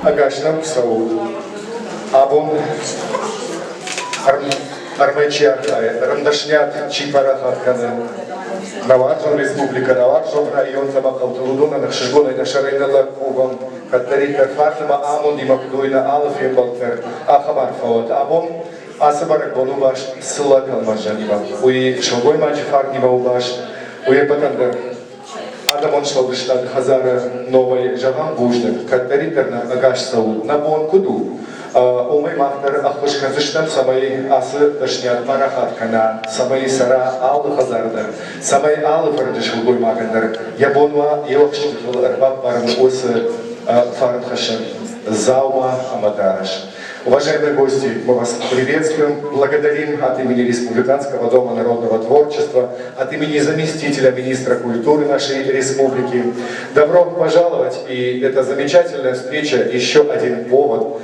Агашнам Саул, Абун Армечиархай, Рандашнят Чипарахатканы, Наваржон Республика, Наваржон район Табакалтулудуна, Нахшигона и Нашарейнала Кубам, Катарика Фартама, Амун, Димакдуина, Алфи, Балтер, Ахамарфаот, Абун, Асабарак Бонубаш, Сылакал Маржанива, Уи Шалгой Маджи Фарнива Убаш, Уи Патандер. Адамон Шалдыштад Хазара Новой Жаган Буждак, Катаритерна Агаш Саул, Набон Куду, Умай Махтар Ахвашказыштан Самай Асы Дашнят Парахаткана, Самай Сара Аллы Хазардар, Самай Аллы Фардышилгой Магандар, Ябонва Елакшитвал Арбаб Баран Осы Фарнхашан, Заума Амадараш. Уважаемые гости, мы вас приветствуем, благодарим от имени Республиканского дома народного творчества, от имени заместителя министра культуры нашей республики. Добро пожаловать, и эта замечательная встреча еще один повод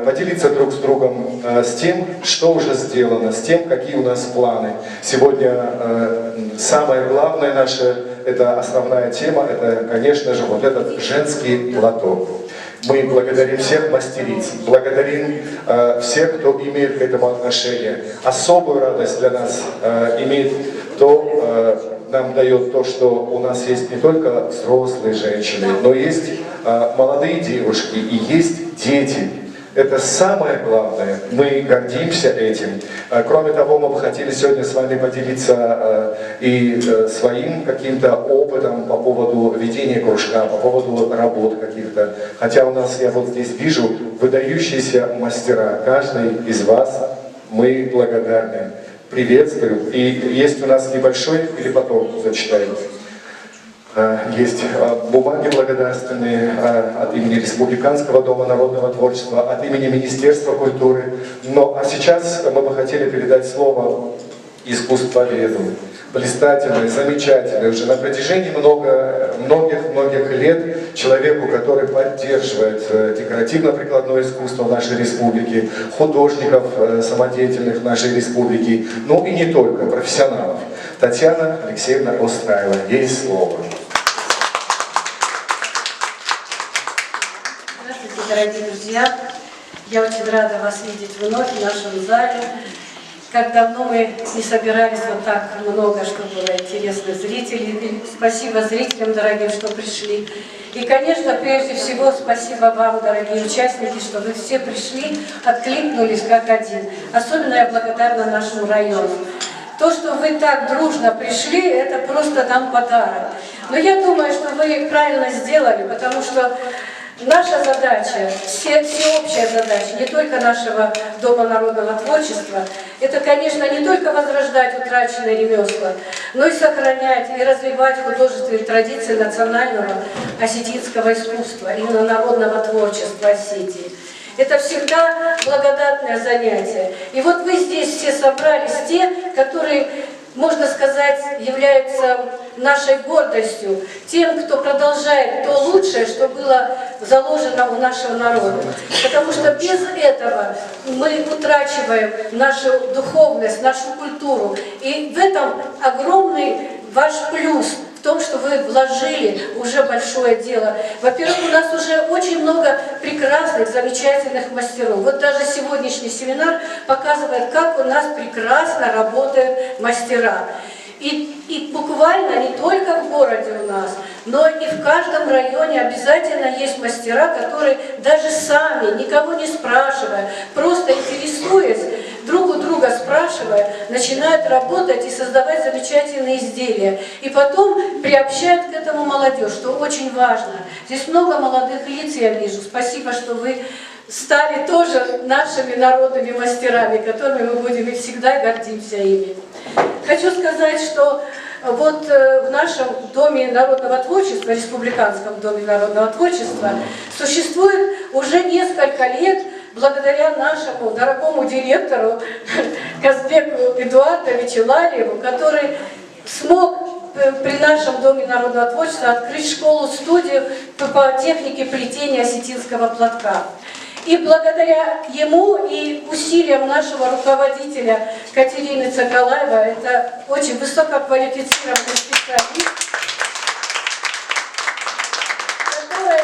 поделиться друг с другом с тем, что уже сделано, с тем, какие у нас планы. Сегодня самое главное наше, это основная тема, это, конечно же, вот этот женский платок. Мы благодарим всех мастериц, благодарим всех, кто имеет к этому отношение. Особую радость для нас имеет нам дает то, что у нас есть не только взрослые женщины, но есть молодые девушки и есть дети. Это самое главное. Мы гордимся этим. Кроме того, мы бы хотели сегодня с вами поделиться и своим каким-то опытом по поводу ведения кружка, по поводу работ каких-то. Хотя у нас, я вот здесь вижу, выдающиеся мастера. Каждый из вас мы благодарны. Приветствуем. И есть у нас небольшой, или потом зачитаем. Есть бумаги благодарственные от имени Республиканского дома народного творчества, от имени Министерства культуры. А сейчас мы бы хотели передать слово искусствоведу. Блистательное, замечательное, уже на протяжении многих лет человеку, который поддерживает декоративно-прикладное искусство в нашей республике, художников самодеятельных нашей республики, ну и не только, профессионалов. Татьяна Алексеевна Остраева. Есть слово. Здравствуйте, дорогие друзья! Я очень рада вас видеть вновь в нашем зале. Как давно мы не собирались вот так много, чтобы было интересных зрителей. Спасибо зрителям, дорогим, что пришли. И, конечно, прежде всего, спасибо вам, дорогие участники, что вы все пришли, откликнулись как один. Особенно я благодарна нашему району. То, что вы так дружно пришли, это просто нам подарок. Но я думаю, что вы правильно сделали, потому что наша задача, всеобщая задача, не только нашего Дома народного творчества, это, конечно, не только возрождать утраченные ремесла, но и сохранять и развивать художественные традиции национального осетинского искусства, именно народного творчества Осетии. Это всегда благодатное занятие. И вот вы здесь все собрались, те, которые, можно сказать, являются нашей гордостью, тем, кто продолжает то лучшее, что было заложено у нашего народа. Потому что без этого мы утрачиваем нашу духовность, нашу культуру. И в этом огромный ваш плюс в том, что вы вложили уже большое дело. Во-первых, у нас уже очень много прекрасных, замечательных мастеров. Вот даже сегодняшний семинар показывает, как у нас прекрасно работают мастера. И буквально не только в городе у нас, но и в каждом районе обязательно есть мастера, которые даже сами, никого не спрашивая, просто интересуясь, друг у друга спрашивая, начинают работать и создавать замечательные изделия. И потом приобщают к этому молодежь, что очень важно. Здесь много молодых лиц, я вижу. Спасибо, что вы стали тоже нашими народными мастерами, которыми мы будем и всегда гордимся ими. Хочу сказать, что вот в нашем Доме народного творчества, Республиканском Доме народного творчества, существует уже несколько лет, благодаря нашему дорогому директору Казбеку Эдуардовичу Ларьеву, который смог при нашем Доме народного творчества открыть школу-студию по технике плетения осетинского платка. И благодаря ему и усилиям нашего руководителя Катерины Цоколаева, это очень высококвалифицированный специалист, которая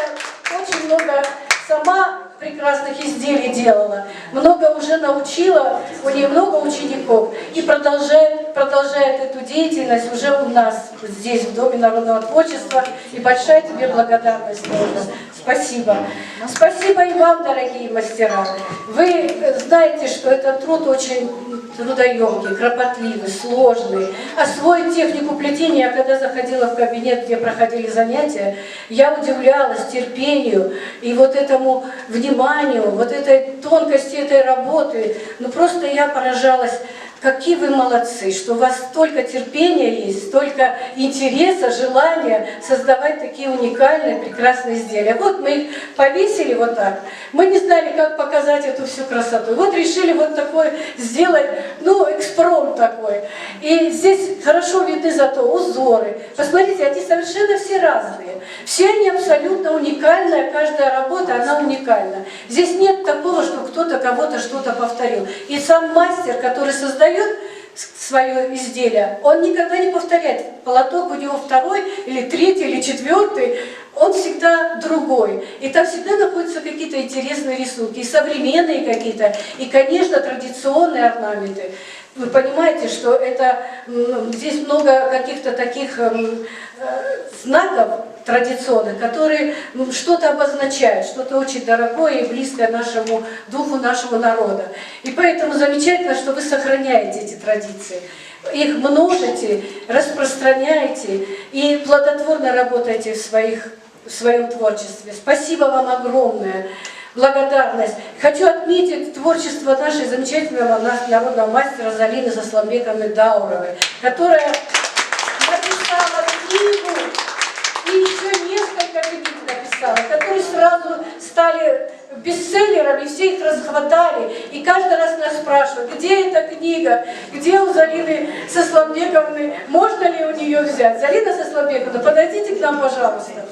очень много сама прекрасных изделий делала, много уже научила, у нее много учеников, и продолжает эту деятельность уже у нас здесь, в Доме народного творчества, и большая тебе благодарность тоже. Спасибо. Спасибо и вам, дорогие мастера. Вы знаете, что этот труд очень трудоемкий, кропотливый, сложный. Освоить технику плетения, я когда заходила в кабинет, где проходили занятия, я удивлялась терпению и вот этому вниманию, вот этой тонкости этой работы. Ну просто я поражалась, какие вы молодцы, что у вас столько терпения есть, столько интереса, желания создавать такие уникальные, прекрасные изделия. Вот мы их повесили вот так. Мы не знали, как показать эту всю красоту. Вот решили вот такой сделать, ну, экспромт такой. И здесь хорошо видны зато узоры. Посмотрите, они совершенно все разные. Все они абсолютно уникальные, каждая работа, она уникальна. Здесь нет такого, что кто-то кого-то что-то повторил. И сам мастер, который создает свое изделие, он никогда не повторяет. Полоток у него второй, или третий, или четвертый, он всегда другой. И там всегда находятся какие-то интересные рисунки, и современные какие-то, и, конечно, традиционные орнаменты. Вы понимаете, что это, здесь много каких-то таких знаков традиционных, которые что-то обозначают, что-то очень дорогое и близкое нашему духу, нашего народа. И поэтому замечательно, что вы сохраняете эти традиции. Их множите, распространяете и плодотворно работаете в своем творчестве. Спасибо вам огромное. Благодарность. Хочу отметить творчество нашей замечательного народного мастера Залины Сасламбековны Дауровой, которая написала книгу, и еще несколько книг написала, которые сразу стали бестселлерами, все их расхватали, и каждый раз нас спрашивают, где эта книга, где у Залины Сасламбековны, можно ли у нее взять. Залина Сасламбековна, подойдите к нам, пожалуйста.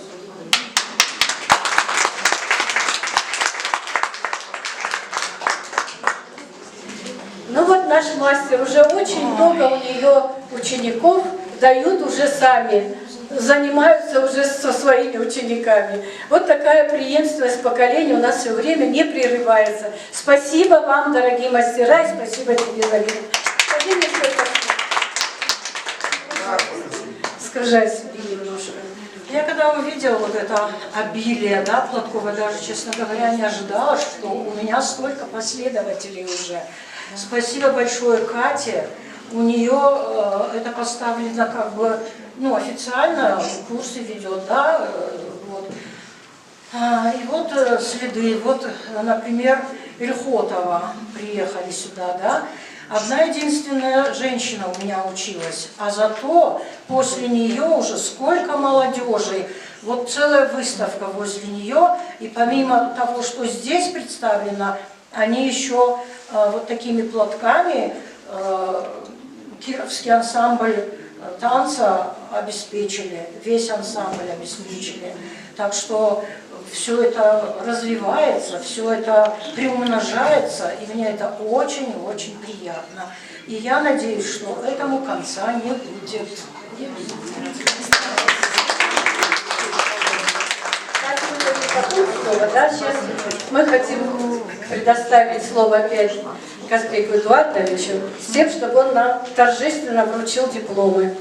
Ну вот наш мастер, уже очень много у нее учеников, дают уже сами, занимаются уже со своими учениками. Вот такая преемственность поколений у нас все время не прерывается. Спасибо вам, дорогие мастера, и спасибо тебе, Залина. Скажи мне что-то. Скажи себе немножко. Я когда увидела вот это обилие, да, платков, я даже, честно говоря, не ожидала, что у меня столько последователей уже. Спасибо большое Кате. У нее это поставлено как бы, ну, официально, курсы ведет, да, вот. И вот следы, вот, например, Ильхотова приехали сюда, да. Одна единственная женщина у меня училась, а зато после нее уже сколько молодежи, вот целая выставка возле нее, и помимо того, что здесь представлено, они еще вот такими платками кировский ансамбль танца обеспечили, весь ансамбль обеспечили. Так что все это развивается, все это приумножается, и мне это очень-очень приятно. И я надеюсь, что этому конца не будет. Да, сейчас мы хотим предоставить слово опять Казбеку Эдуардовичу с тем, чтобы он нам торжественно вручил дипломы.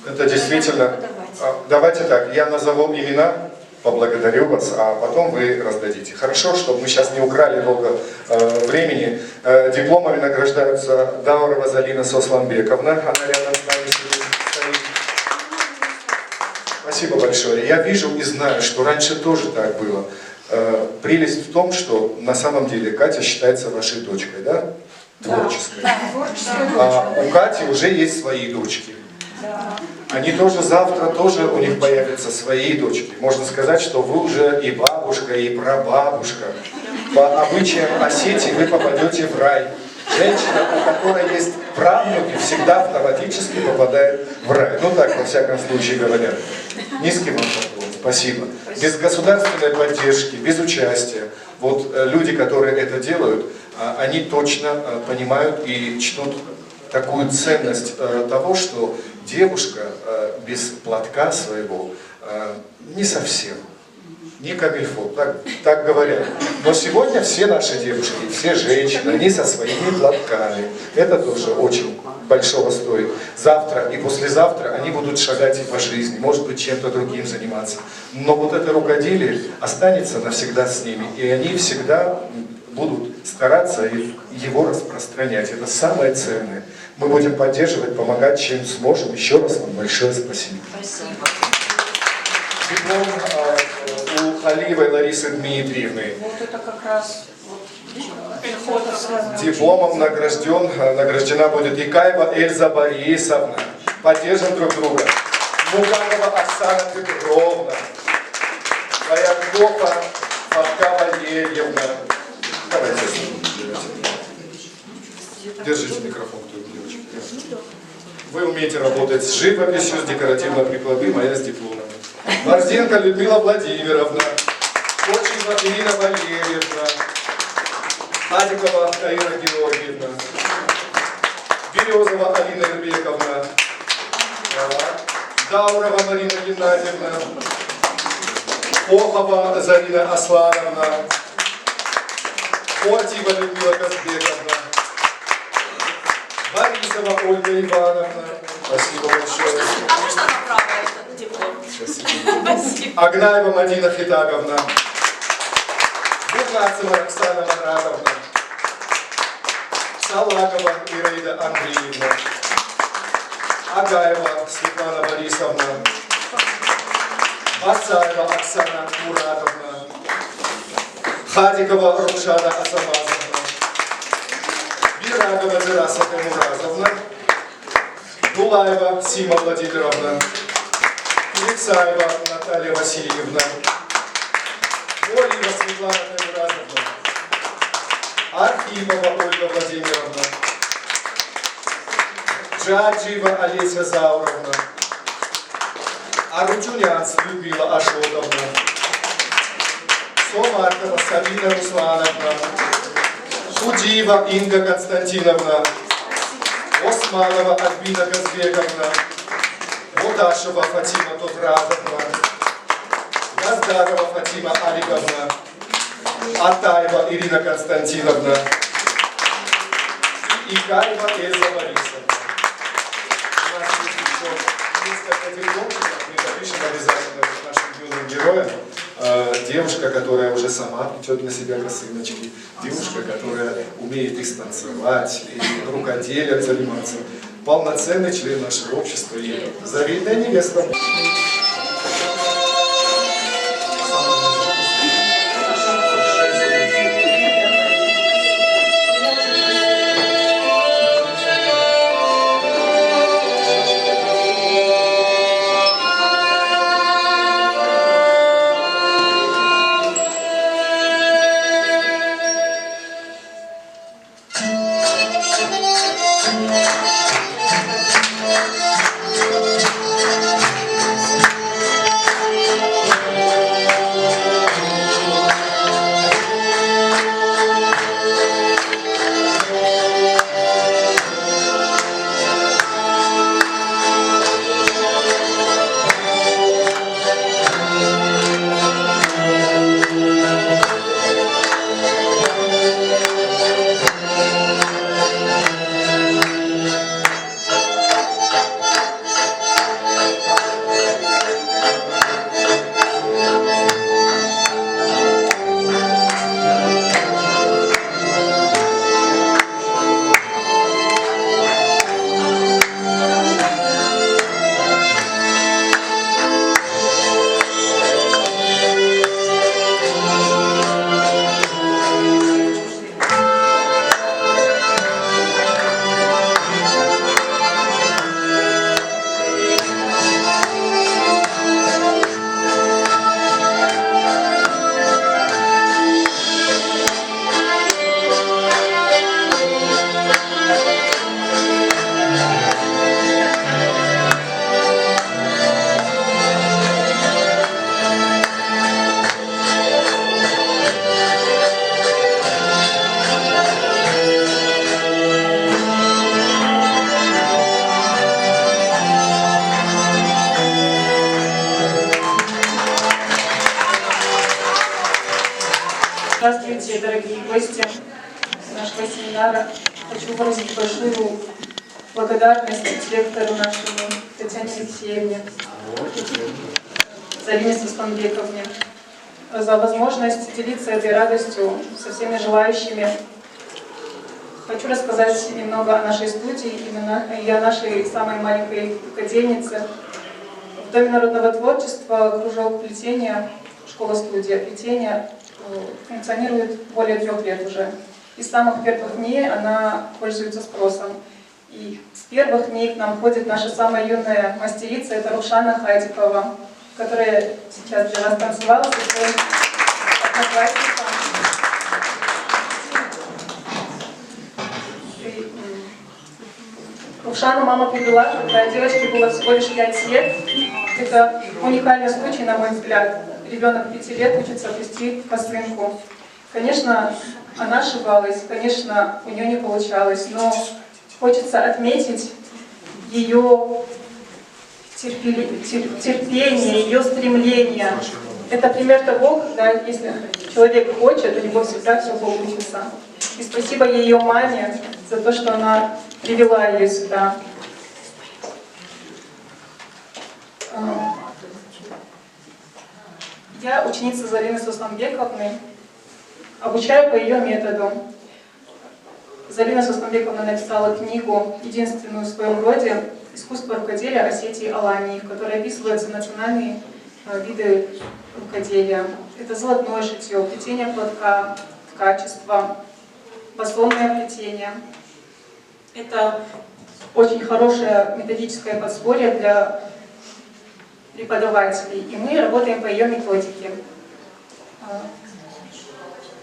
Это действительно... Давайте так, я назову имена, поблагодарю вас, а потом вы раздадите. Хорошо, чтобы мы сейчас не украли много времени. Дипломами награждаются Даурова Залина Сасламбековна, она рядом с нами стоит. Спасибо большое. Я вижу и знаю, что раньше тоже так было. Прелесть в том, что на самом деле Катя считается вашей дочкой, да? Творческой. Да, А у Кати уже есть свои дочки. Они тоже завтра, тоже у них появятся свои дочки. Можно сказать, что вы уже и бабушка, и прабабушка. По обычаям Осетии вы попадете в рай. Женщина, у которой есть правнуки, всегда автоматически попадает в рай. Ну так, во всяком случае, говорят. Низкий вам поклон. Спасибо. Без государственной поддержки, без участия. Вот люди, которые это делают, они точно понимают и чтут такую ценность того, что девушка без платка своего не совсем не камильфо, так говорят. Но сегодня все наши девушки, все женщины, они со своими платками. Это тоже очень большого стоит. Завтра и послезавтра они будут шагать и по жизни, может быть, чем-то другим заниматься. Но вот это рукоделие останется навсегда с ними, и они всегда будут стараться его распространять. Это самое ценное. Мы будем поддерживать, помогать, чем сможем. Еще раз вам большое спасибо. Спасибо. Диплом у Халиевой Ларисы Дмитриевны. Вот это как раз Дипломом награждена будет Икаева Эльза Борисовна. Поддержим друг друга. Муганова Оксана Петровна. Бояркова Фатка Валерьевна. Давайте. Держите микрофон, девочка. Вы умеете работать с живописью, с декоративно-прикладным, а я с дипломами. Борзенко Людмила Владимировна. Кочева Ирина Валерьевна. Адикова Таира Георгиевна. Березова Алина Ирбековна. Даурова Марина Геннадьевна. Похова Зарина Аслановна. Фортива Людмила Казбековна. Борисова Ольга Ивановна. Спасибо большое. А можно направо этот диплом? Спасибо. Агнаева Мадина Фитаговна. Бурнацева Оксана Маратовна. Салакова Ираида Андреевна. Агаева Светлана Борисовна. Басаева Оксана Муратовна. Хадикова Рушана Асамазовна. Бирагова Зираса Муразовна. Дулаева Сима Владимировна. Кулицаева Наталья Васильевна. Болева Светлана Муразовна. Архипова Ольга Владимировна. Джаджиева Олеся Зауровна. Арутюняц Людмила Ашотовна. Сомаркова Сабина Руслановна. Худиева Инга Константиновна. Османова Альбина Казбековна. Мудашева Фатима Тотразовна. Газдарова Фатима Аликовна. Атаева Ирина Константиновна. И Икаева Эльза Борисовна. У нас есть еще несколько дипломчиков, мы запишем обязательно нашим юным героям. Девушка, которая уже сама плетет на себя косыночки, девушка, которая умеет и станцевать, и рукоделием заниматься, полноценный член нашего общества и завидная невеста. Здравствуйте, дорогие гости нашего семинара. Хочу выразить большую благодарность директору нашему Татьяне Алексеевне, Зарине Сусланбековне за возможность делиться этой радостью со всеми желающими. Хочу рассказать немного о нашей студии и о нашей самой маленькой рукодельнице. В Доме народного творчества кружок плетения, школа-студия плетения функционирует более 3 лет уже. И с самых первых дней она пользуется спросом. И с первых дней к нам ходит наша самая юная мастерица, это Рушана Хайдикова, которая сейчас для нас танцевала со своим одноклассником. Рушану мама привела, когда девочке было всего лишь 5 лет. Это уникальный случай, на мой взгляд. Ребенок 5 лет учится плести косынку. Конечно, она ошибалась, конечно, у нее не получалось, но хочется отметить ее терпение, ее стремление. Это пример того, когда если человек хочет, у него всегда все получится. И спасибо ее маме за то, что она привела ее сюда. Я ученица Зарины Сусланбековны, обучаю по ее методу. Зарина Сусланбековна написала книгу, единственную в своем роде, «Искусство рукоделия Осетии Алании», в которой описываются национальные виды рукоделия. Это золотное шитье, плетение платка, ткачество, басонное плетение. Это очень хорошее методическое подспорье для преподавателей, и мы работаем по ее методике.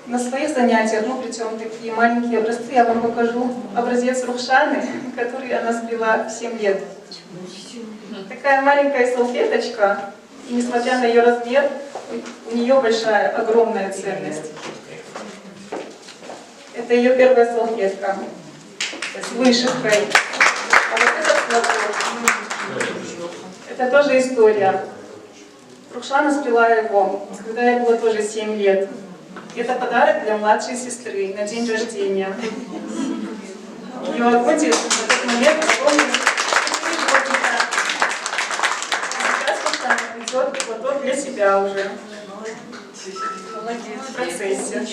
На своих занятиях мы плетем такие маленькие образцы. Я вам покажу образец Рушаны, который она сплела в 7 лет. Такая маленькая салфеточка, и несмотря на ее размер, у нее большая, огромная ценность. Это ее первая салфетка с вышивкой. А вот этот платок, это тоже история. Рушана сплела его, когда ей было тоже 7 лет. Это подарок для младшей сестры на день рождения. Ее отец в этот момент исполнил 4 годика. Сейчас Рушана плетет платок для себя уже. Молодец, в процессе.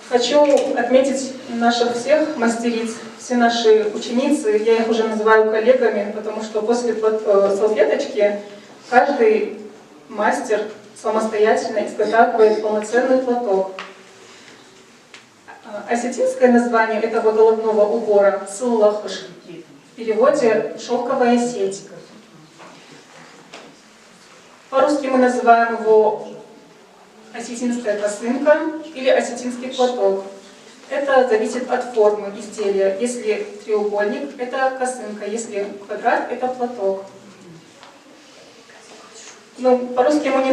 Хочу отметить наших всех мастериц, все наши ученицы, я их уже называю коллегами, потому что после салфеточки каждый мастер самостоятельно изготавливает полноценный платок. Осетинское название этого головного убора — сыллахыш, в переводе «шелковая сеть». По-русски мы называем его осетинская косынка или осетинский платок. Это зависит от формы изделия. Если треугольник — это косынка, если квадрат — это платок. Но по-русски мы не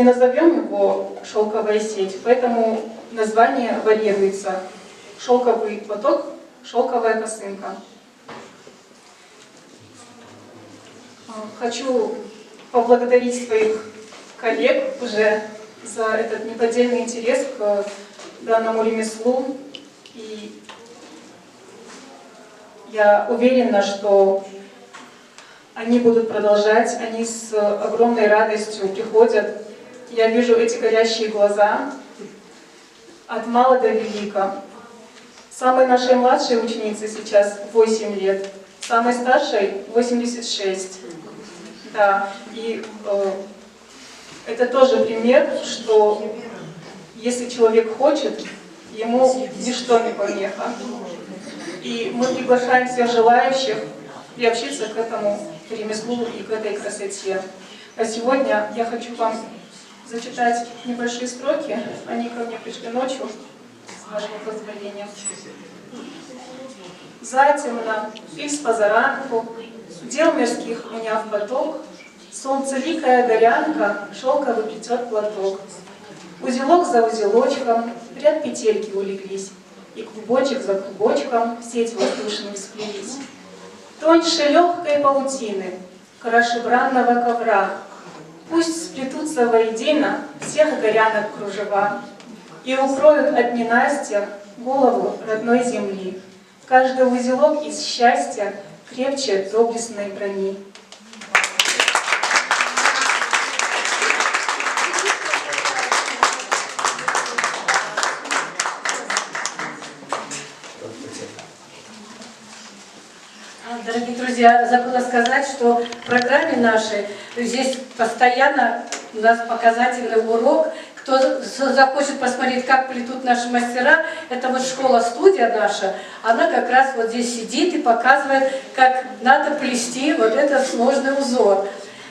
назовем его шелковая сеть, поэтому название варьируется. Шелковый платок, шелковая косынка. Хочу поблагодарить своих коллег уже за этот неподдельный интерес к данному ремеслу. И я уверена, что они будут продолжать, они с огромной радостью приходят. Я вижу эти горящие глаза от мала до велика. Самой нашей младшей ученице сейчас 8 лет, самой старшей 86. Да, и это тоже пример, что если человек хочет, ему ничто не помеха. И мы приглашаем всех желающих приобщиться к этому ремеслу и к этой красоте. А сегодня я хочу вам зачитать небольшие строки. Они ко мне пришли ночью, с вашего позволения. Затемно, или с позаранку, дел мирских уняв поток, солнцеликая горянка шелковый плетет платок. Узелок за узелочком, в ряд петельки улеглись, и клубочек за клубочком в сеть воздушную сплелись. Тоньше легкой паутины, краше бранного ковра, Пусть сплетутся воедино всех горянок кружева и укроют от ненастья голову родной земли. Каждый узелок из счастья крепче доблестной брони. Дорогие друзья, забыла сказать, что в программе нашей здесь постоянно у нас показательный урок. Кто захочет посмотреть, как плетут наши мастера, это вот школа-студия наша, она как раз вот здесь сидит и показывает, как надо плести вот этот сложный узор.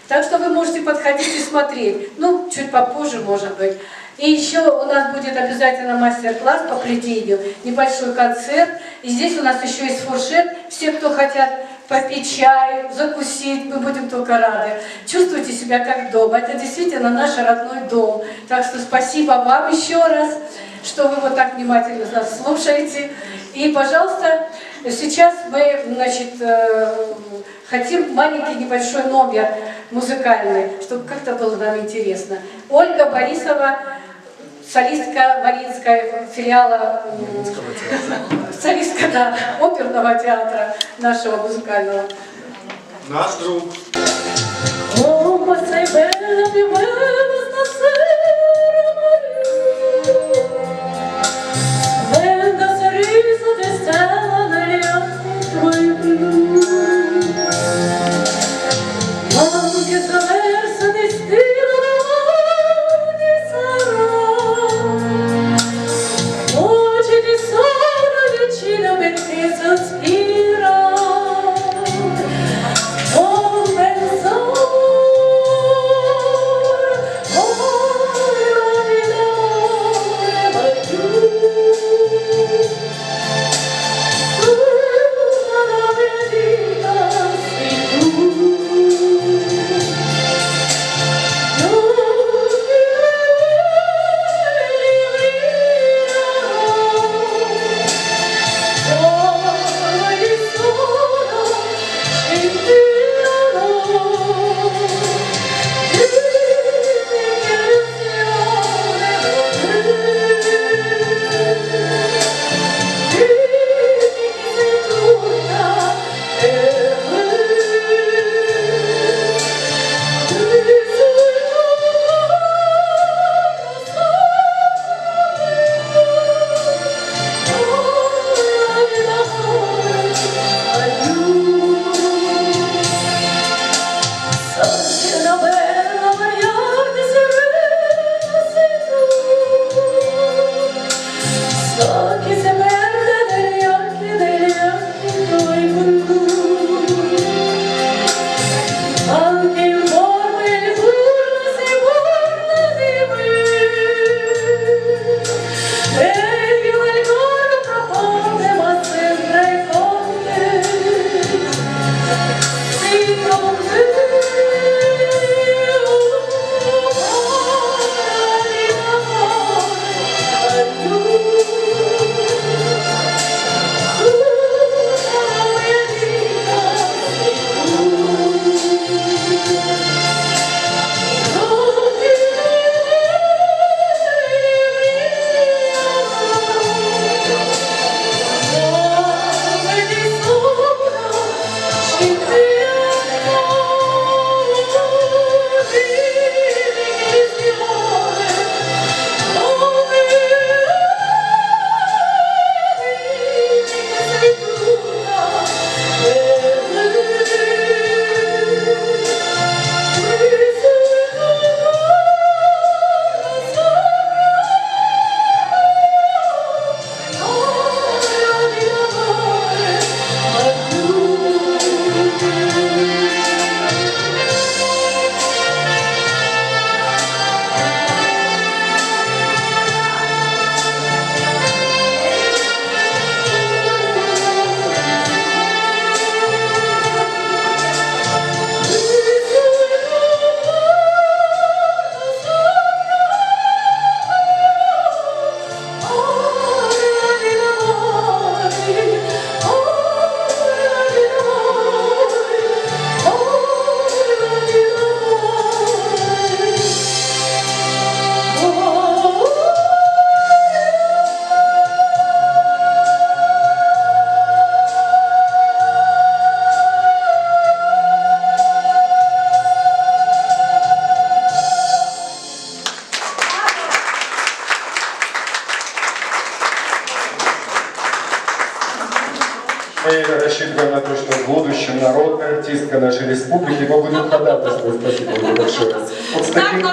Так что вы можете подходить и смотреть, ну, чуть попозже, может быть. И еще у нас будет обязательно мастер-класс по плетению, небольшой концерт. И здесь у нас еще есть фуршет. Все, кто хотят попить чай, закусить, мы будем только рады. Чувствуйте себя как дома. Это действительно наш родной дом. Так что спасибо вам еще раз, что вы вот так внимательно нас слушаете. И, пожалуйста, сейчас мы, значит, хотим маленький небольшой номер музыкальный, чтобы как-то было нам интересно. Ольга Борисова, солистка Мариинского филиала, солистка, да, оперного театра нашего музыкального. Наш друг. Oh рассчитываем на то, что в будущем народная артистка нашей республики мы будем ходатайствовать. Спасибо вам большое. Вот с таким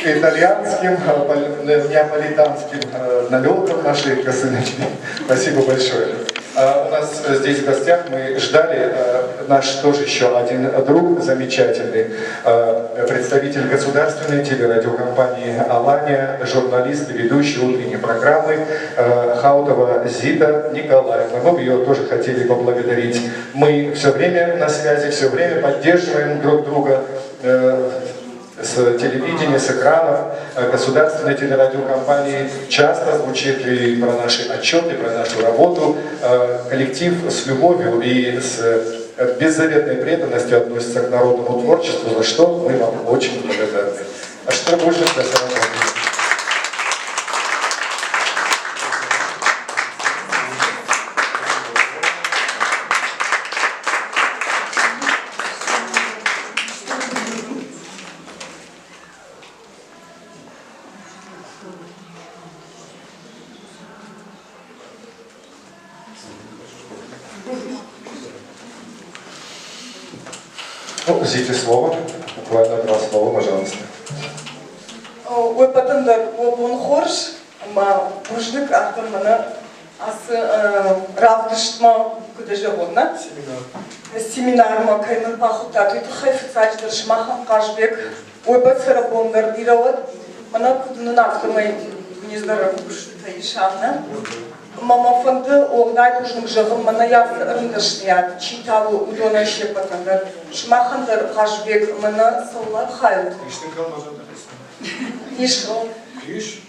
итальянским, неаполитанским налетом нашей косыночки. Спасибо большое. У нас здесь в гостях мы ждали наш тоже еще один друг замечательный, представитель государственной телерадиокомпании «Алания», журналист и ведущий утренней программы Хаутова Зита Николаевна. Мы бы ее тоже хотели поблагодарить. Мы все время на связи, все время поддерживаем друг друга с телевидения, с экранов. Государственной телерадиокомпании часто звучит и про наши отчеты, про нашу работу. Коллектив с любовью и с беззаветной преданностью относится к народному творчеству, за что мы вам очень благодарны. А что можно сказать? Ну, Зите слово, буквально 2 слова, пожалуйста. Ой, патендар, он хорш, ма мужик, автор мана, равдыштма, куда же годна? Семинар ма кайман пахутат, это хайфицач, дершмахан кашбек, ой, пацара бондар дирават, мана куда автор май не здорово, что ишавна. Мама фонды огдай нужным жагым мана яс рындышнят, читаву удона шепатандар, шмахандар кашбек мана саллар хайт. Ишкал. Иш?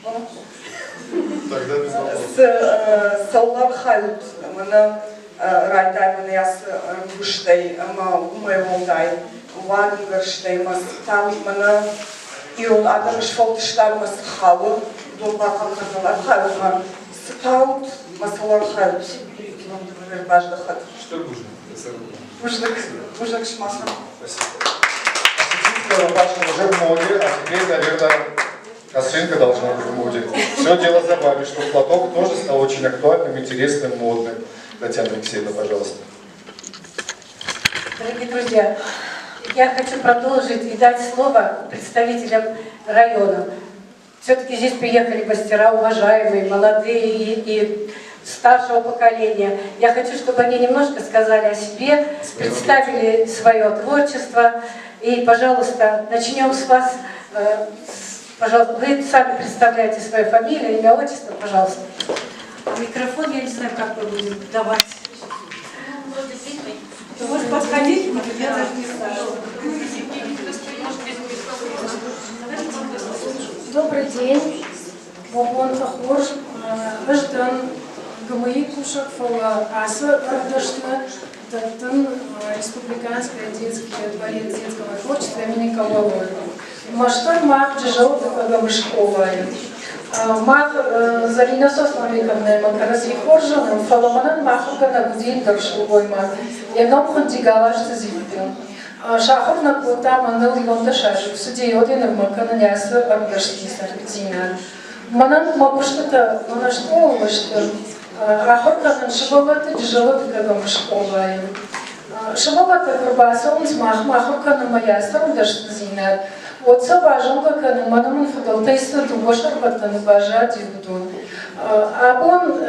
Тогда без вопросов. Саллар хайт мана райдай мана яс рындыштай, ама умай вондай, вадынгарштай мас там мана иол адам шфалтыштар мас хавы, долбакам казалар хайт ма. Таут, масалар хайт, важно хат. Что нужно? Мужик шмаха. Спасибо. Рубашка уже в моде, а теперь, наверное, косынка должна быть в моде. Все дело за вами, что платок тоже стал очень актуальным, интересным, модным. Татьяна Алексеевна, пожалуйста. Дорогие друзья, я хочу продолжить и дать слово представителям района. Все-таки здесь приехали мастера, уважаемые, молодые и старшего поколения. Я хочу, чтобы они немножко сказали о себе, представили свое творчество. И, пожалуйста, начнем с вас. Пожалуйста, вы сами представляете свою фамилию, имя, отчество, пожалуйста. Микрофон, я не знаю, как мы будем давать. Ты можешь подходить, но я даже не знаю. Добрый день. Бобон Тахур, Аждан, ГМИ Кушак, Фала Аса, Ардашна, Даттан, Республиканская детская дворец детского творчества имени Ковалова. Маштар Мах Джижал Гамышковая. Мах Зарина Сославиковна Макараси Хоржан, Фаламанан Махука Нагудин Даршубой Мах. Я нам Ходигалаш Зиппин. Шахор на кута манал Ивонда Шашев, судей один в Макананяса Ардашки Сарбитина. Манан Мабуштата, Манашкова, что Ахорканан Шабавата Джижала Гамышковая. Шабавата Курбаса, он смах, Махоркана Маяса, Ардашкизина. Вот собажем, как она, Манаман Фадалтайса, Дубошар Батан Бажа Дивудун. А он,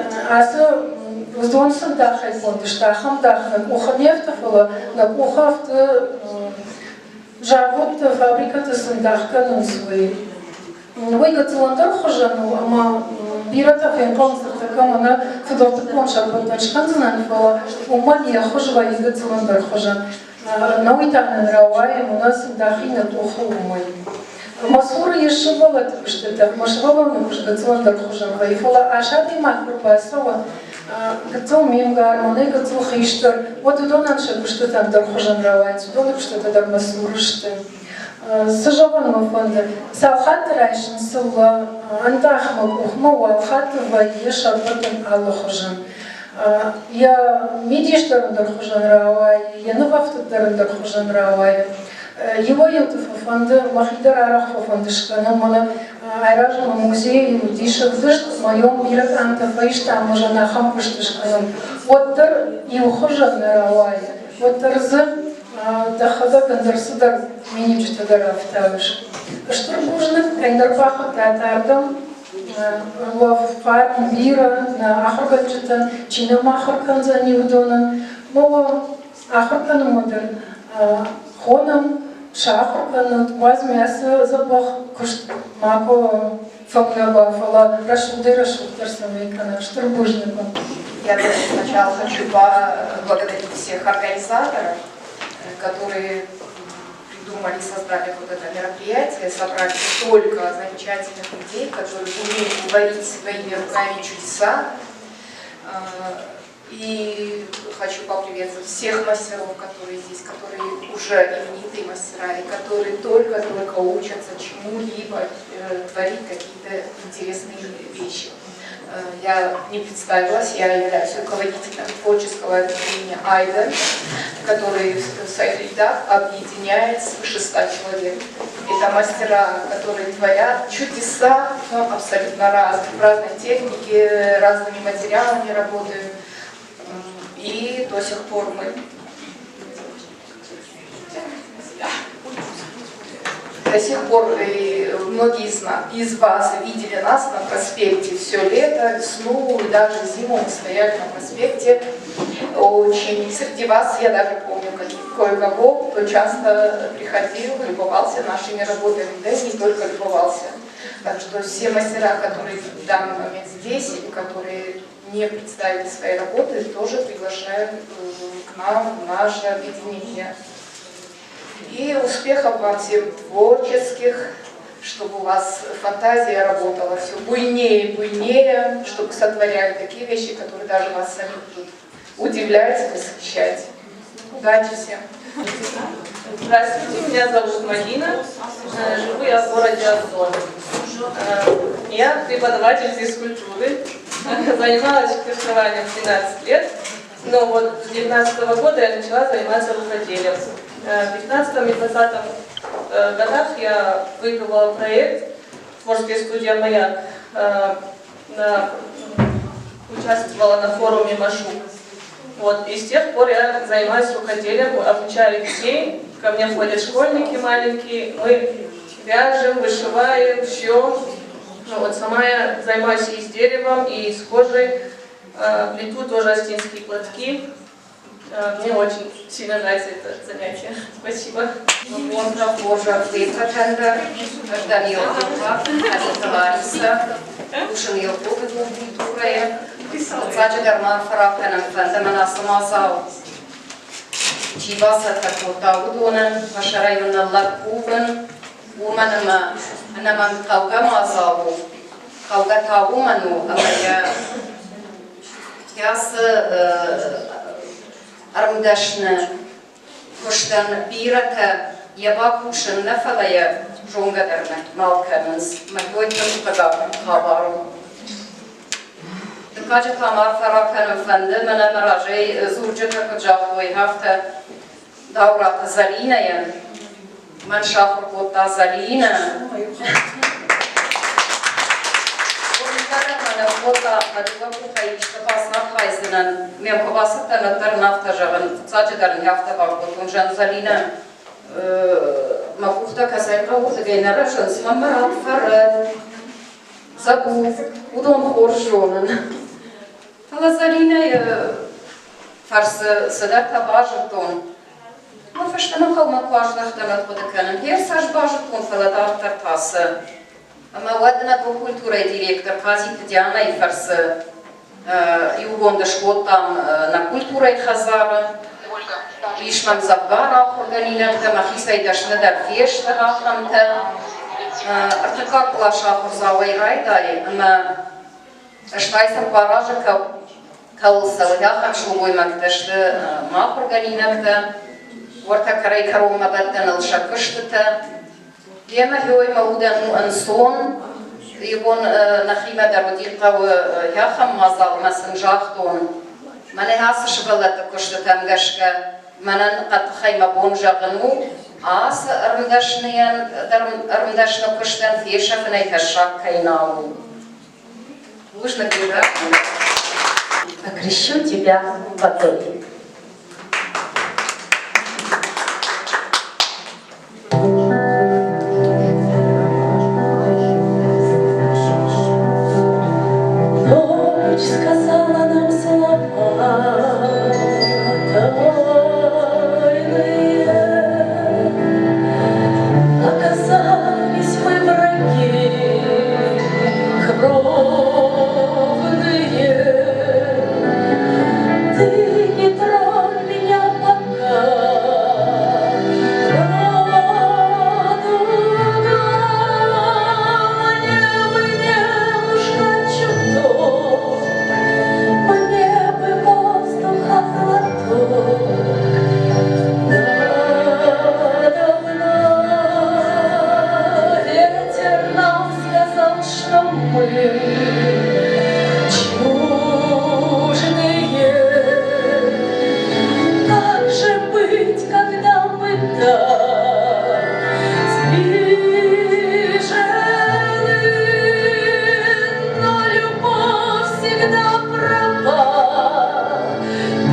Уздон сандахай фонды штахам дахнан уханефтафала на кухавты жарвот фабриката сандахканын свои. Выготовлен хожану, ама бирата фенконцер такам она федотакон шарбатачкан знанфала умания хожва выготовлен хожан. Науитанен рауаем у нас сандахина туху умой. Масура ешивала это что-то, машивала на выготовлен хожан. Вайфала ашады махрубасова. Готов мимгар, моны готов хиштер. Вот и донан шагу что там дархожан равать, донак что-то там масурышты. Сажаван мафанда. Савхат райшин сылла, антахмак ухма вавхат вайеша батан аллахожан. Я медиштерн дархожан равай, я навафтат дарн дархожан равай. Его фонды, Махидар Арахов фондышканы, мана Айражан музей Юдишев, дышт в моем мире антафаиш там уже на хампыштышканы. Вот тар и ухожа на равай, вот тарзы дахада кандерсудар менеджтадар автавыш. Что нужно, кандербаха татардам, фарм бира на ахаргаджитан, чинамахарканза неудонан, мова ахаркану модер. Хонам, шахруканут, возьмяся запах кушт, мако факнаба, фала, рашуктар самейкана, штурбужника. Я даже сначала хочу поблагодарить всех организаторов, которые придумали, создали вот это мероприятие, собрали столько замечательных людей, которые умеют творить своими руками чудеса. И хочу поприветствовать всех мастеров, которые здесь, которые уже именитые мастера, и которые только-только учатся чему-либо творить какие-то интересные вещи. Я не представилась, я являюсь руководителем творческого объединения «Айда», который в своих рядах объединяет свыше 100 человек. Это мастера, которые творят чудеса, но абсолютно разные, в разной технике, разными материалами работают. И до сих пор мы многие из вас видели нас на проспекте все лето, весну и даже зиму мы стояли на проспекте. Очень среди вас, я даже помню кое-кого, кто часто приходил, любовался нашими работами, да и не только любовался. Так что все мастера, которые в данный момент здесь, или которые не представили свои работы, тоже приглашают к нам в наше объединение. И успехов вам всем творческих, чтобы у вас фантазия работала все буйнее и буйнее, чтобы сотворяли такие вещи, которые даже вас самих будут удивлять и восхищать. Удачи всем! Здравствуйте, меня зовут Марина, живу я в городе Озон. Я преподаватель физкультуры, занималась фехтованием 12 лет, но вот с 2019 года я начала заниматься рукоделием. В 2015 и 2020 годах я выигрывала проект «Творческая студия «Маяк», участвовала на форуме «Машу». Вот, и с тех пор я занимаюсь рукоделием, обучаю детей, ко мне ходят школьники маленькие, мы вяжем, вышиваем, шьем. Ну, вот сама я занимаюсь и с деревом, и с кожей, плету тоже астинские платки. Мне очень сильно нравится это занятие. Спасибо. Армдашны куштан бирата ябакушын нафалая жонгадерна малкамыз магойдым кадам хабару. Дукача камар фаракан фанды мана маражей зурджата каджахвой хафта даурата залиная маншахр кота залина. Вота адвокату хайшта пасна хайзенан мемкобасата на тарнафта жаган цачадарн яфта бакутун жанзалина макуфта казайка утгейнара шанс мамарат фарад забув удон хоржонан фалазалина фарс садарта бажтон но фаштана халма кваждахтанат подаканан херсаш бажтон фаладар тартаса Ама ладна по культура директор казит Диана и фарс югонда школ там на культура и хазара. Лишман завгара органина там ахиса и дашна дар фешта там там. Артака клаша хозавай райдай. Ама штайсам паража кал салгахам шлой магдашты мах органина там. Ворта карай карома баттан алшакыштыта. Лема хой маудану ансон, ибон нахима дарудилка в яхам мазал масанжахтон. Мане хасш балата кошта тамгашка, манан катхайма бонжагану, Аз армдашно кыштан феша фнайташак кайнау. Нужно бежать. Окрещу тебя водой. Ночь сказала нам слова тайные. Оказались мы враги кровные. Ты не тронь меня пока, радуга. Мне бы небушка чуток, мне бы воздуха глоток. Давно ветер нам сказал, что мы чуждые. Как же быть, когда мы так сближены? Но любовь всегда права.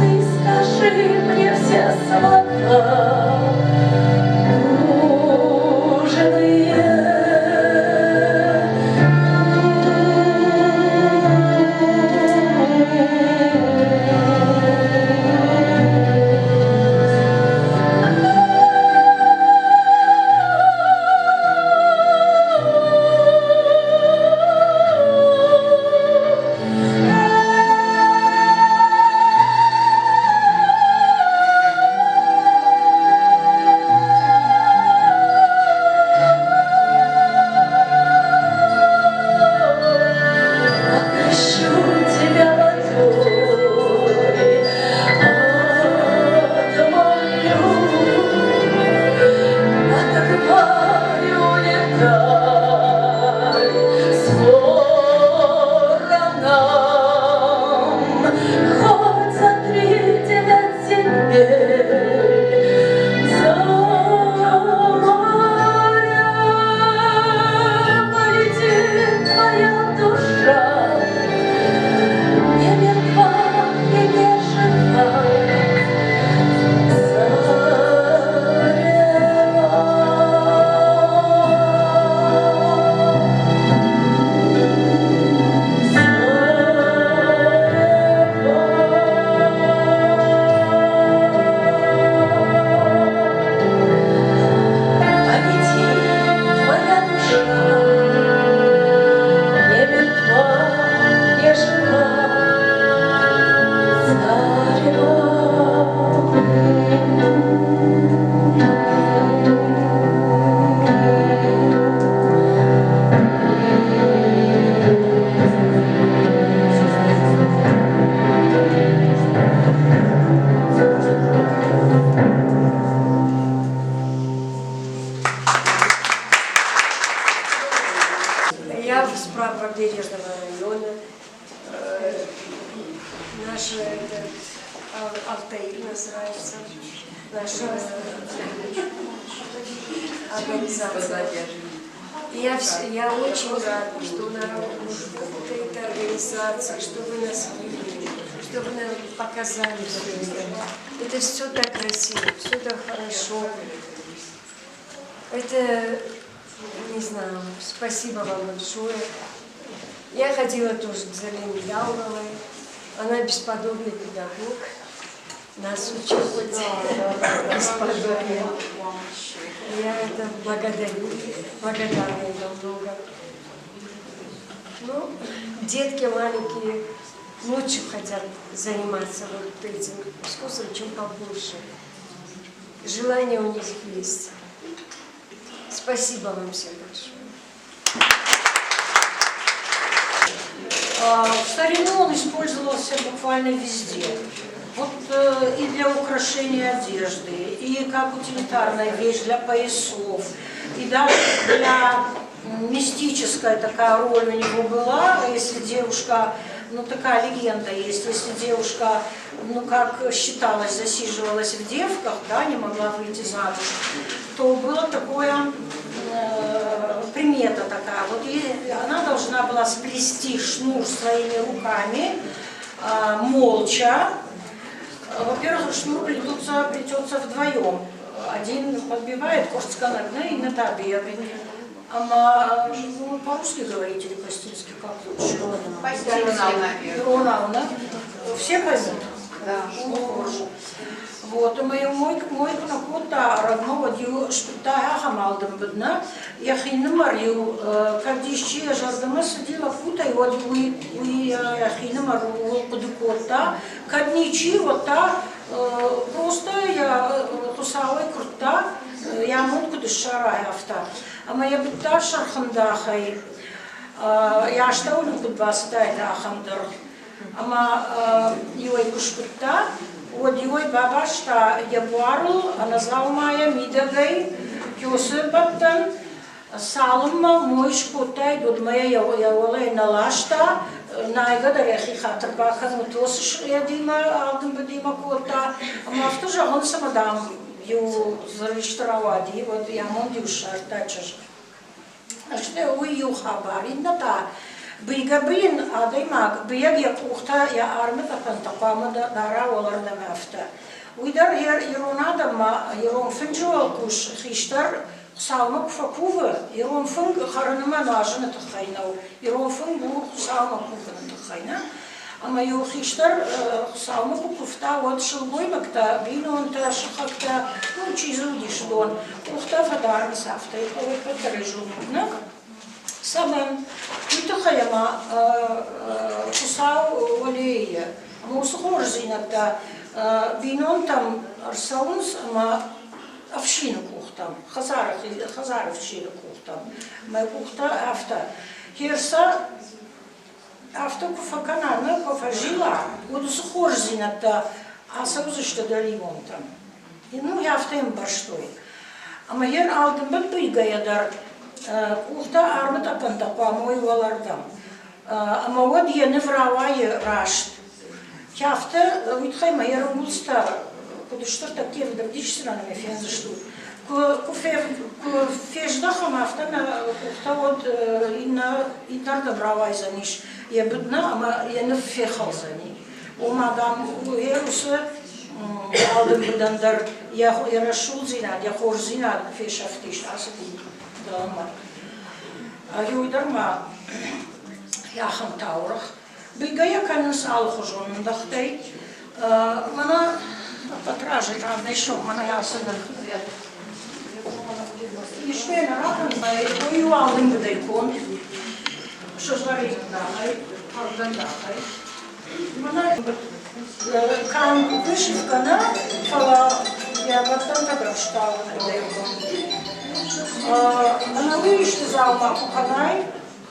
Ты скажи мне все слова нужные. Окрещу тебя водой, отмолю, оторваю летай с вороном. Хоть за 39 земель, за море полетит твоя душа. Не мертва и не жива, Я с правобережного района. Наша Алтаир называется. Наша организация. Я очень рада, что на этой организации, что вы нас видели, что вы нам показали все это. Это все так красиво, все так хорошо. Это, не знаю, спасибо вам большое. Я ходила тоже к Залене Яловой. Она бесподобный педагог. Нас учит бесподобие. Я это благодарю. Благодарна ей много. Ну, детки маленькие лучше хотят заниматься вот этим искусством, чем побольше. Желание у них есть. Спасибо вам всем большое. В старину он использовался буквально везде. Вот и для украшения одежды, и как утилитарная вещь для поясов, и даже для мистическая такая роль у него была, если девушка, ну такая легенда есть, если девушка ну, как считалось, засиживалась в девках, да, не могла выйти замуж, то было такое, примета такая, вот и она должна была сплести шнур своими руками, молча. Во-первых, шнур плетется вдвоем. Один подбивает, кошечка и на табе. А ну, по-русски говорите или по-стильски, как лучше? По-стильски. Все поймут? Да. Ну, хорошо. Вот, мой кнопота родного дью шпитая хамалдам бедна, я хинам арью, как дищи жардама сидела путай, вот я хинам арю кудукота, кадничи вот та, просто я тусавай крута, я мутку дышара авто, а моя бедта шархамдахай, я штаулю кудбастай дахамдар, ама юай кушкута. Вот его баба, что я буару, она знала моя мидагай, кюсыбаттан, салма мой шкутай, дуд моя я волей на лашта, найга да рехи хатарбаха, ну тосиш я дима, алдым бы дима кота, а мафту же он самадам ю зарегистрировали, вот я мон дюшар тачаш. А что я уйю хабари, на та. Бигабин адаймак бияг я кухта я армета пантапама дара оларда мафта. Уйдар иронадама ирон финжуал куш хиштар салмак факува ирон финг харанама нажна тахайнау ирон финг бу салмак кува тахайна. Ама ю хиштар салмак куфта вот шилбоймакта бинонта шахакта ну чизудиш дон кухта фадар сафта и повой патарежунна. Самым итахаяма кусау олея, мусхор зината, бинон там арсаунс, ама овщина кухтам, хазаровщина кухтам, моя кухта авто. Херса авто куфаканана куфажила, вот сухор зината, а саузы что дали вон там. И ну я автоем баштой. Ама ер алдым бат быйгая дар. Кухта армата пантапа мой валардам. Ама вот я не вравая рашт. Кяфта уитхай моя румулста, потому что такие вдовдичь странами фенза что. Куфеждаха мафта на кухта вот и тарда вравай за ниш. Я бедна, ама я не фехал за ней. У мадам Еруса алдым бедандар я рашул зинад, я хор зинад фешафтиш асади. Юйдарма яхам таурах. Бигая канус алхожон дахтай. Мана потражи равный шум, мана ясана. Ишпена ракан, ой алдым бедайкон. Что зварит дахай, ардан дахай. Мана кан вышивка на фала я батан тадрашта бедайкон. Она вышла за ума куханай,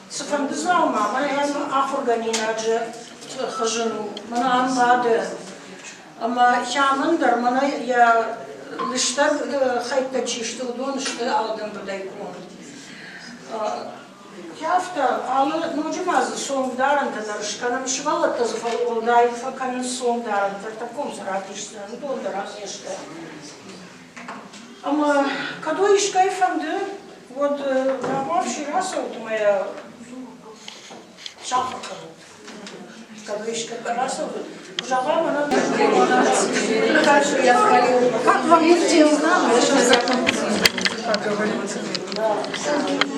сафанды за ума, она афурганина же хажину, она амбаде. Ама хямандар, она я лишь так хайта чишты удон, что алдам бадайкон. Хяфта, ала ночимазы сонгдаран тадаршка, нам швала тазфал олдай, факан сонгдаран, таком заратишься, ну то дарашешка. Ама когда ишкай фанды, вот вообще раз вот моя шафа когда ишкай раз вот жава она дальше я говорю, как вам идти узнала, я сейчас как говорится.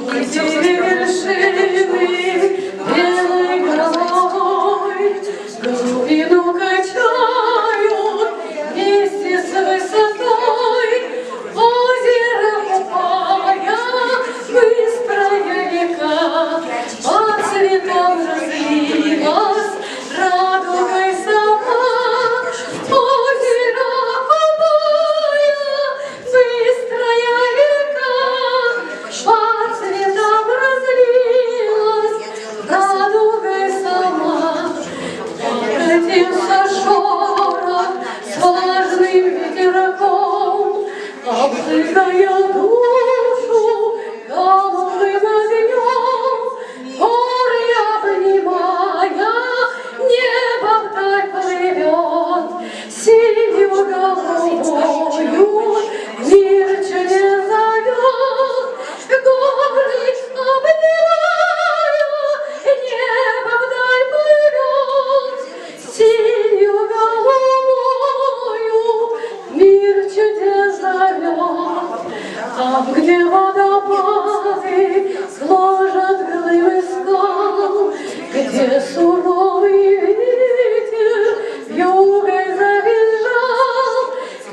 Уйди вершины белой головой, глубину качают вместе с высотой. Озеро купая, быстрая река, по цветам разлилась радугой сама. Озеро купая, быстрая река, по цветам разлилась радугой сама. Прокатился шорох с влажным ветерком, обжигая душу голубым огнем. Горы обнимая, небо вдаль плывет Там, где водопады сложат глыбы скал, где суровый ветер вьюгой завизжал,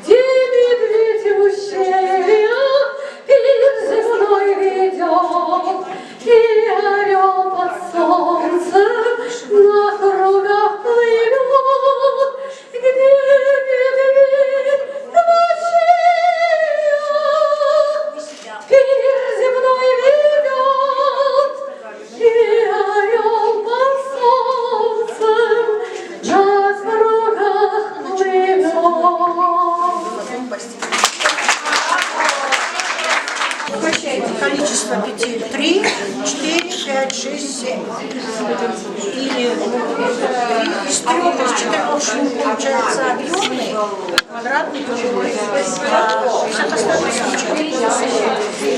где медведь в ущельях пир земной ведет, и орел под солнцем на кругах плывет, где медведь в ущельях пир земной ведет, и орел под солнцем на кругах плывет. Количество петель 3, 4, 5, 6, 7. Или из 3, из 4 швов получается объемный, квадратный круглый, а всех остальных случаев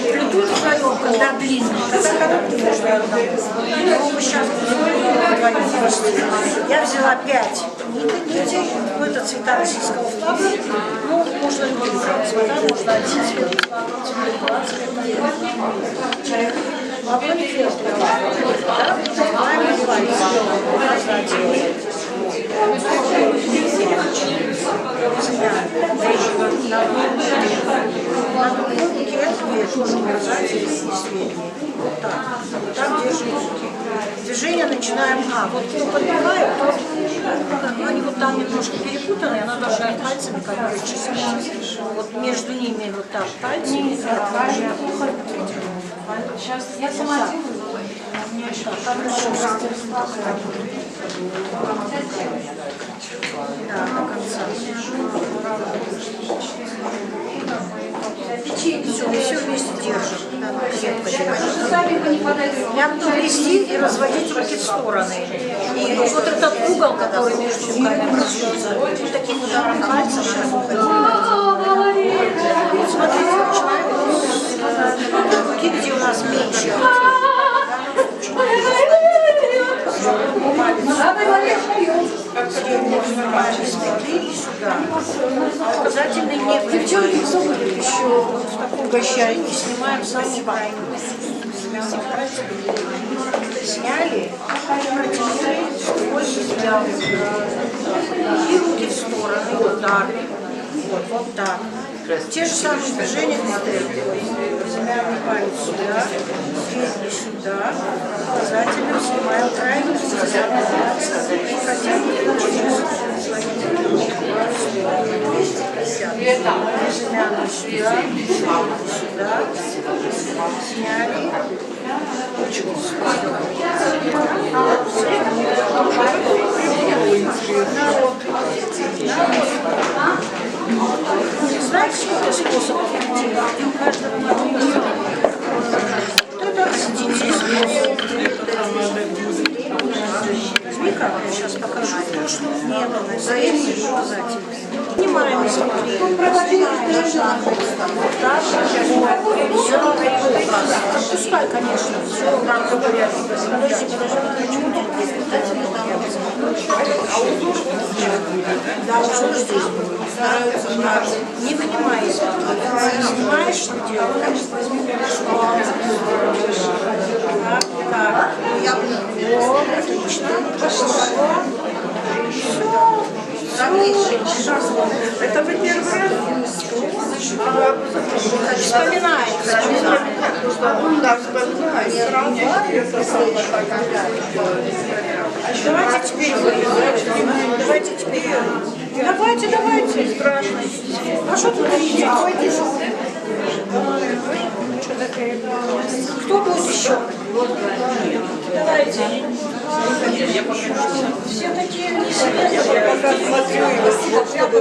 плетут вдвоем, когда длинный, когда короткий можно одному. Мы сейчас я взяла 5 нитей, ну это цвета российского флага, ну можно любые цвета, можно один цвет, два цвета. На другой руке тоже указатель и средний. Вот так. Вот так держим руки. Движение начинаем. Вот куру подбиваю, то они вот там немножко перепутаны, она должна пальцами как бы чесать. Вот между ними вот так пальцами. Сейчас я сама делаю. Да, до конца. Все вместе держим. Я буду плести и разводить руки в стороны. И вот этот угол, который между руками образуется, вот таким ударом пальца сейчас смотрите, начинаем руки, где у нас меньше. И сюда. Указательный не девчонки еще вот в таком гощайке снимаем самый крайний. Сняли, протянули, больше сюда. И руки в стороны, вот так. Вот так. Те же самые движения стрелкой. Безымянный палец сюда, средний сюда. Указательным снимаем крайний, безымянный палец. Протягиваем через безымянный сюда, сюда. Сняли. Ручку сюда. Знаете, сколько способов идти? У каждого на это единственный способ. Возьми-ка, я сейчас покажу то, что нет, заявили показатели. Снимаем изнутри. Вот так. Отпускай, конечно. Все, нам говорят. Подожди. Да, уже здесь. Не вынимай изнутри. Снимаешь, что делаешь? Возьми так. Вот, отлично. Все. Это вы первый раз? Вспоминай. Да, вспоминай. Давайте теперь. Давайте. Страшно. А что тут видите? Кто будет еще? Давайте. Все такие не светят. Я пока смотрю его, чтобы